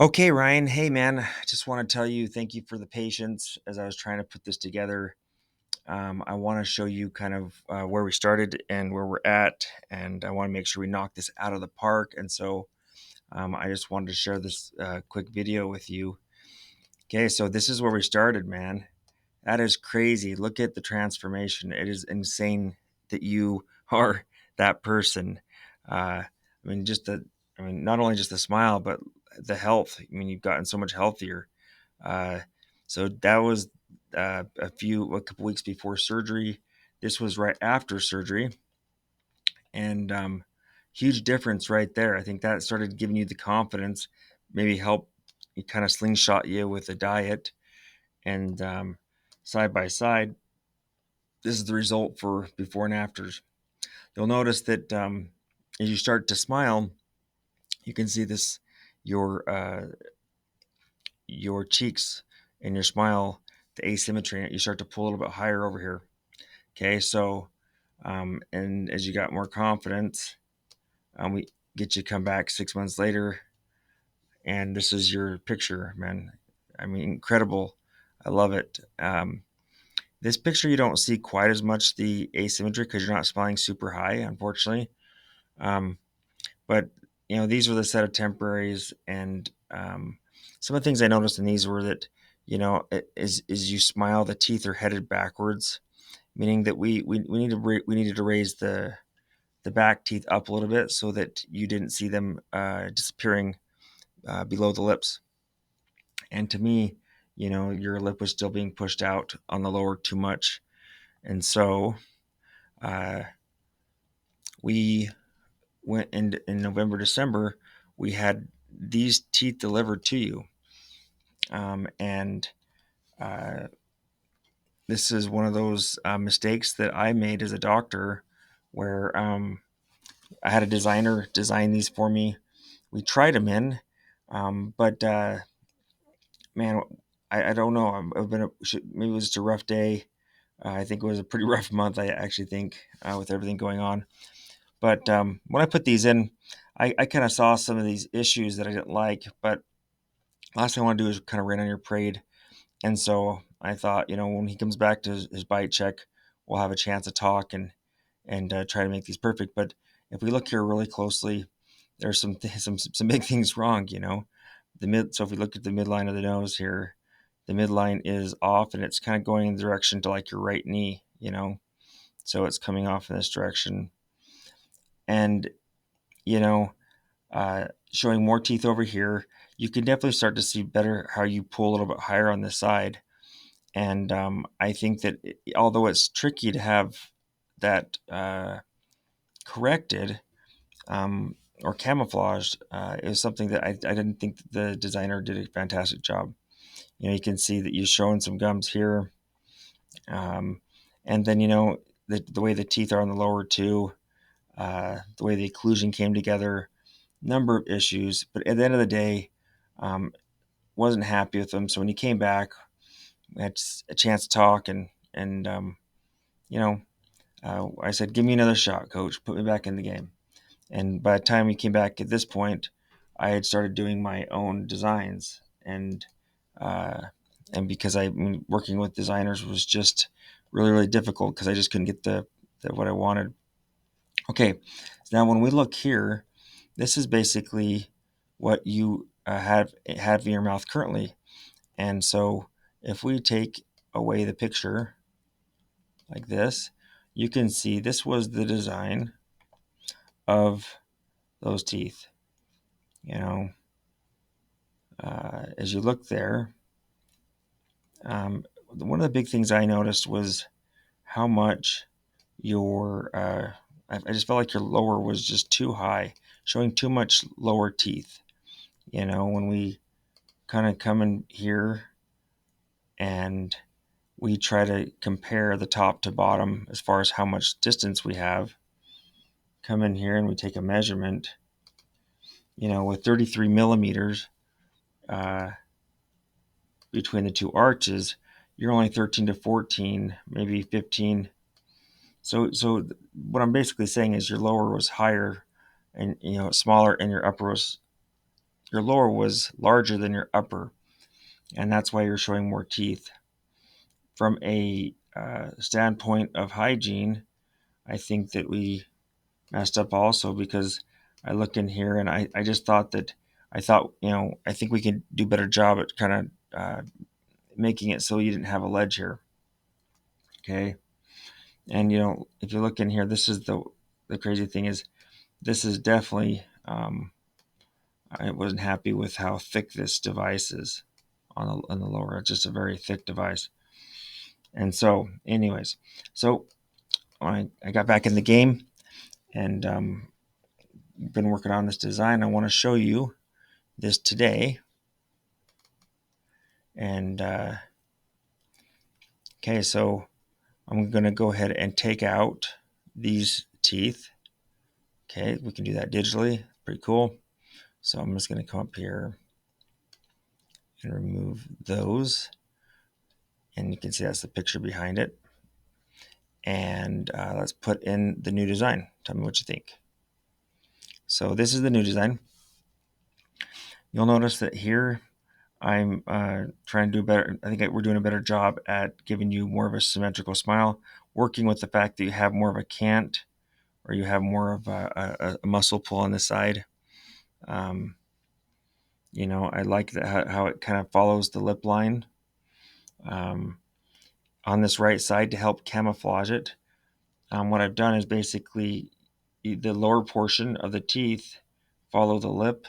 Okay, Ryan. Hey, man. I just want to tell you thank you for the patience as I was trying to put this together. I want to show you kind of where we started and where we're at, and I want to make sure we knock this out of the park. And so I just wanted to share this quick video with you. Okay, so this is where we started, man. That is crazy. Look at the transformation. It is insane that you are that person. I mean, not only just the smile, but the health. I mean, you've gotten so much healthier. Uh, so that was a couple weeks before surgery. This was right after surgery, and huge difference right there. I think that started giving you the confidence, maybe help you kind of slingshot you with the diet, and side by side, this is the result for before and afters. You'll notice that as you start to smile, you can see this your cheeks and your smile, the asymmetry. You start to pull a little bit higher over here. Okay, so and as you got more confidence, we get you to come back 6 months later, and this is your picture, man. I mean, incredible. I love it. This picture you don't see quite as much the asymmetry because you're not smiling super high, unfortunately. Um, but these were the set of temporaries, and some of the things I noticed in these were that as you smile, the teeth are headed backwards, meaning that we needed to raise the back teeth up a little bit so that you didn't see them disappearing below the lips. And to me, your lip was still being pushed out on the lower too much, and so uh, we went in November, December. We had these teeth delivered to you, and uh, this is one of those mistakes that I made as a doctor, where I had a designer design these for me. We tried them in, but man, I don't know. Maybe it was just a rough day. I think it was a pretty rough month. I actually think with everything going on. But when I put these in, I kind of saw some of these issues that I didn't like. But last thing I want to do is kind of rain on your parade. And so I thought, when he comes back to his bite check, we'll have a chance to talk and try to make these perfect. But if we look here really closely, there's some big things wrong. So if we look at the midline of the nose here, the midline is off, and it's kind of going in the direction to like your right knee. So it's coming off in this direction, and you know showing more teeth over here. You can definitely start to see better how you pull a little bit higher on this side. And I think that although it's tricky to have that corrected or camouflaged, it was something that I didn't think the designer did a fantastic job. You can see that you're showing some gums here. Um, and then, the way the teeth are on the lower two, the way the occlusion came together, number of issues. But at the end of the day, um, wasn't happy with them. So when he came back, we had a chance to talk, and you know, I said, "Give me another shot, coach. Put me back in the game." And by the time we came back at this point, I had started doing my own designs, uh, and because working with designers was just really really difficult because I just couldn't get the what I wanted. Okay, so now when we look here, this is basically what you have in your mouth currently. And so if we take away the picture like this, you can see this was the design of those teeth. You know, as you look there, one of the big things I noticed was how much your I just felt like your lower was just too high, showing too much lower teeth. When we kind of come in here and we try to compare the top to bottom as far as how much distance we have, come in here and we take a measurement, with 33 millimeters uh, between the two arches, you're only 13 to 14, maybe 15. So what I'm basically saying is your lower was higher and smaller, and your upper was your lower was larger than your upper, and that's why you're showing more teeth. From a standpoint of hygiene, I think that we messed up also, because I look in here and I just thought that I think we could do a better job at kind of making it so you didn't have a ledge here. Okay. And if you look in here, this is the crazy thing is, this is definitely I wasn't happy with how thick this device is on the lower. It's just a very thick device. And so, anyways, so I got back in the game, and been working on this design. I want to show you this today. And okay, so I'm going to go ahead and take out these teeth. Okay, we can do that digitally. Pretty cool. So I'm just going to come up here and remove those. And you can see that's the picture behind it. And let's put in the new design. Tell me what you think. So this is the new design. You'll notice that here I'm trying to do better. I think we're doing a better job at giving you more of a symmetrical smile, working with the fact that you have more of a cant, or you have more of a muscle pull on the side. I like that how it kind of follows the lip line on this right side to help camouflage it. What I've done is basically the lower portion of the teeth follow the lip,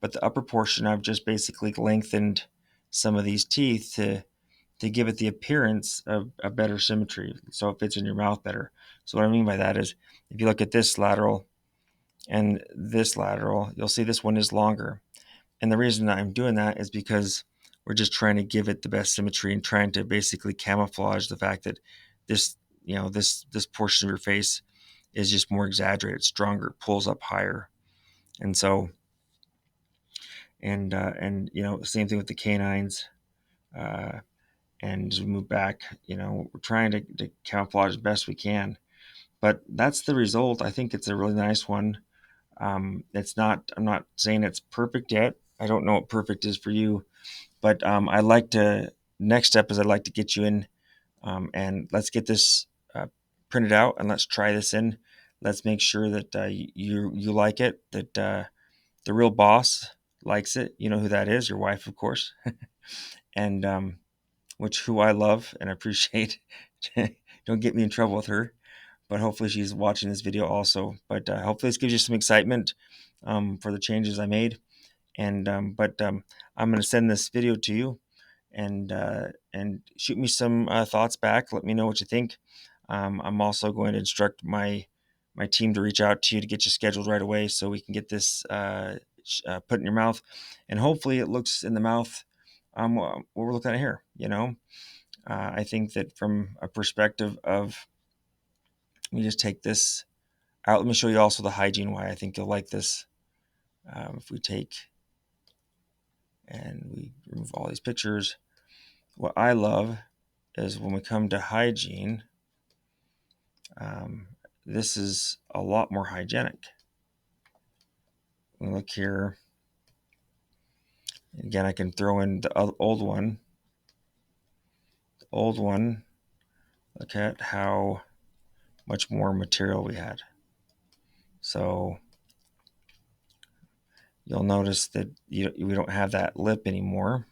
but the upper portion I've just basically lengthened some of these teeth to give it the appearance of a better symmetry, so it fits in your mouth better. So what I mean by that is, if you look at this lateral and this lateral, you'll see this one is longer. And the reason I'm doing that is because we're just trying to give it the best symmetry and trying to basically camouflage the fact that this portion of your face is just more exaggerated, stronger, pulls up higher. And so, same thing with the canines. And as we move back, we're trying to camouflage as best we can. But that's the result. I think it's a really nice one. I'm not saying it's perfect yet. I don't know what perfect is for you, but next step is I'd like to get you in, and let's get this printed out, and let's try this in. Let's make sure that you like it, that the real boss likes it. You know who that is? Your wife, of course, and who I love and appreciate. Don't get me in trouble with her, but hopefully she's watching this video also. But hopefully this gives you some excitement for the changes I made. And I'm going to send this video to you, and shoot me some thoughts back. Let me know what you think. I'm also going to instruct my team to reach out to you to get you scheduled right away, so we can get this put in your mouth, and hopefully it looks in the mouth what we're looking at here. I think that from a perspective of, let me just take this out. Let me show you also the hygiene why I think you'll like this. If we take and we remove all these pictures, what I love is when we come to hygiene, this is a lot more hygienic. We look here. Again, I can throw in the old one. The old one, look at how much more material we had. So you'll notice that we don't have that lip anymore,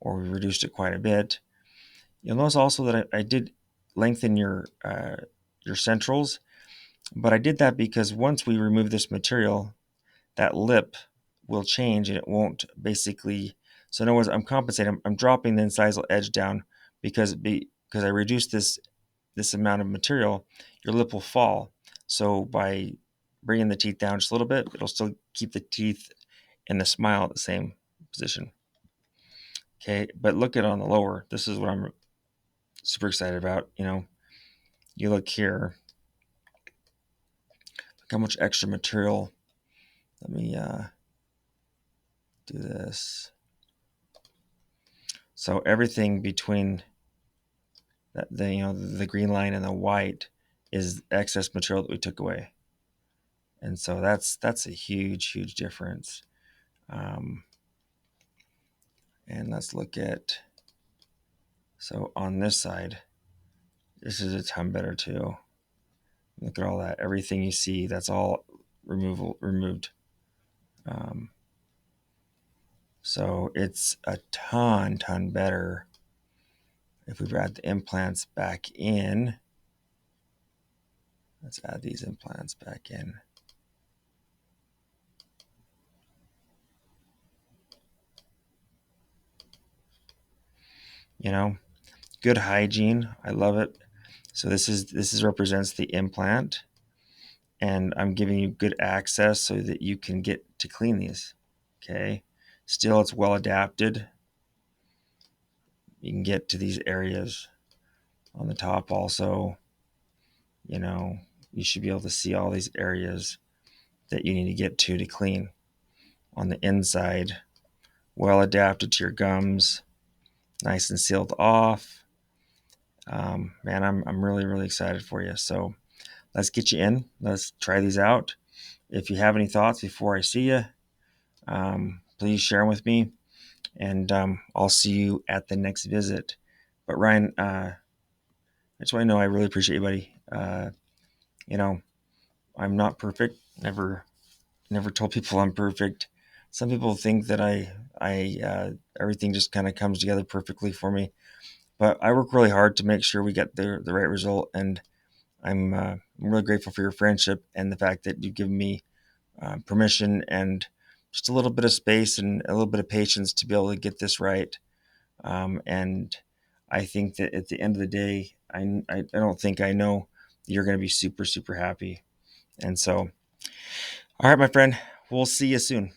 or we reduced it quite a bit. You'll notice also that I did lengthen your centrals, but I did that because once we remove this material, that lip will change and it won't basically. So in other words, I'm compensating. I'm dropping the incisal edge down because I reduced this amount of material. Your lip will fall. So by bringing the teeth down just a little bit, it'll still keep the teeth and the smile at the same position. Okay, but look at on the lower. This is what I'm super excited about. You look here. Look how much extra material. Let me do this. So everything between the green line and the white is excess material that we took away, and so that's a huge difference. And let's look at, so on this side, this is a ton better too. Look at all that. Everything you see, that's all removed. So it's a ton better if we add the implants back in. Let's add these implants back in. You know, good hygiene. I love it. So this represents the implant, and I'm giving you good access so that you can get to clean these. Okay. Still, it's well adapted. You can get to these areas on the top also. You know, you should be able to see all these areas that you need to get to clean. On the inside, well adapted to your gums, nice and sealed off. Man, I'm really excited for you. So let's get you in. Let's try these out. If you have any thoughts before I see you, please share them with me, and I'll see you at the next visit. But Ryan, I just want to know I really appreciate you, buddy. You know, I'm not perfect. Never told people I'm perfect. Some people think that I everything just kind of comes together perfectly for me, but I work really hard to make sure we get the right result. And I'm really grateful for your friendship and the fact that you've given me permission and just a little bit of space and a little bit of patience to be able to get this right. And I think that at the end of the day, I don't think I know you're going to be super happy. And so, all right, my friend, we'll see you soon.